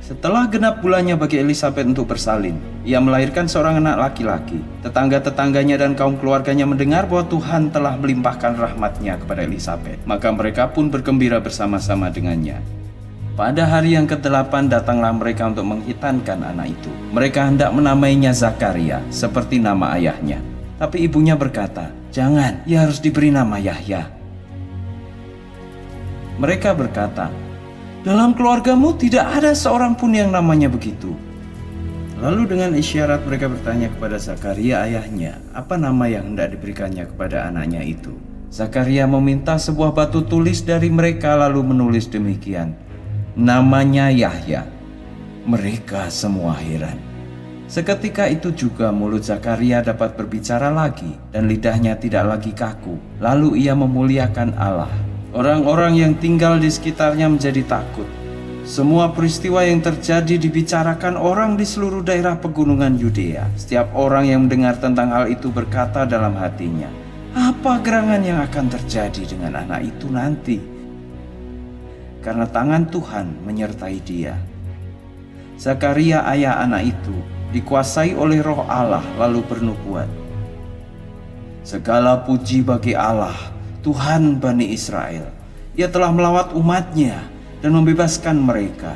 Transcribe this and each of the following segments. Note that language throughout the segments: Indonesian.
Setelah genap bulannya bagi Elisabet untuk bersalin, ia melahirkan seorang anak laki-laki. Tetangga-tetangganya dan kaum keluarganya mendengar bahwa Tuhan telah melimpahkan rahmat-Nya kepada Elisabet. Maka mereka pun bergembira bersama-sama dengannya. Pada hari yang ke-8 datanglah mereka untuk menghitankan anak itu. Mereka hendak menamainya Zakaria, seperti nama ayahnya. Tapi ibunya berkata, "Jangan, ia harus diberi nama Yahya." Mereka berkata, "Dalam keluargamu tidak ada seorang pun yang namanya begitu." Lalu dengan isyarat mereka bertanya kepada Zakaria ayahnya, apa nama yang hendak diberikannya kepada anaknya itu. Zakaria meminta sebuah batu tulis dari mereka lalu menulis demikian, "Namanya Yahya." Mereka semua heran. Seketika itu juga mulut Zakaria dapat berbicara lagi dan lidahnya tidak lagi kaku. Lalu ia memuliakan Allah. Orang-orang yang tinggal di sekitarnya menjadi takut. Semua peristiwa yang terjadi dibicarakan orang di seluruh daerah pegunungan Yudea. Setiap orang yang mendengar tentang hal itu berkata dalam hatinya, "Apa gerangan yang akan terjadi dengan anak itu nanti?" Karena tangan Tuhan menyertai dia. Zakaria ayah anak itu dikuasai oleh Roh Allah lalu bernubuat, "Segala puji bagi Allah, Tuhan Bani Israel. Ia telah melawat umat-Nya dan membebaskan mereka.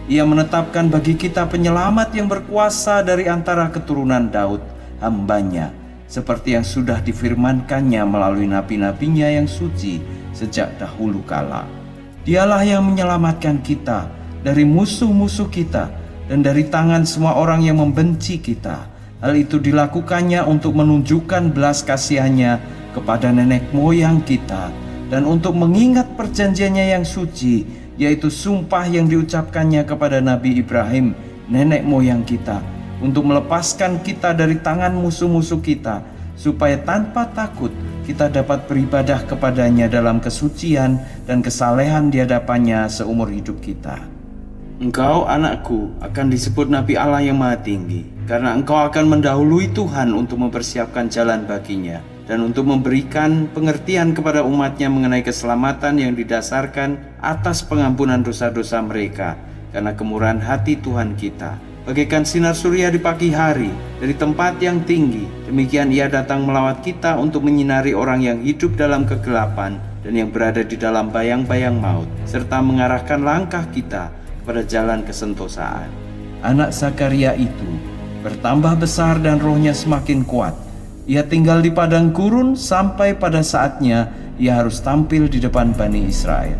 Ia menetapkan bagi kita penyelamat yang berkuasa dari antara keturunan Daud, hamba-Nya, seperti yang sudah difirmankannya melalui nabi-nabinya yang suci sejak dahulu kala. Dialah yang menyelamatkan kita dari musuh-musuh kita dan dari tangan semua orang yang membenci kita. Hal itu dilakukannya untuk menunjukkan belas kasihannya kepada nenek moyang kita dan untuk mengingat perjanjiannya yang suci, yaitu sumpah yang diucapkannya kepada Nabi Ibrahim, nenek moyang kita, untuk melepaskan kita dari tangan musuh-musuh kita, supaya tanpa takut kita dapat beribadah kepadanya dalam kesucian dan kesalehan di hadapannya seumur hidup kita. Engkau, anakku, akan disebut Nabi Allah yang Maha Tinggi, karena engkau akan mendahului Tuhan untuk mempersiapkan jalan baginya, dan untuk memberikan pengertian kepada umat-Nya mengenai keselamatan yang didasarkan atas pengampunan dosa-dosa mereka, karena kemurahan hati Tuhan kita. Bagaikan sinar surya di pagi hari dari tempat yang tinggi, demikian Ia datang melawat kita untuk menyinari orang yang hidup dalam kegelapan dan yang berada di dalam bayang-bayang maut, serta mengarahkan langkah kita pada jalan kesentosaan. Anak Zakaria itu bertambah besar dan rohnya semakin kuat. Ia tinggal di padang gurun sampai pada saatnya ia harus tampil di depan Bani Israel.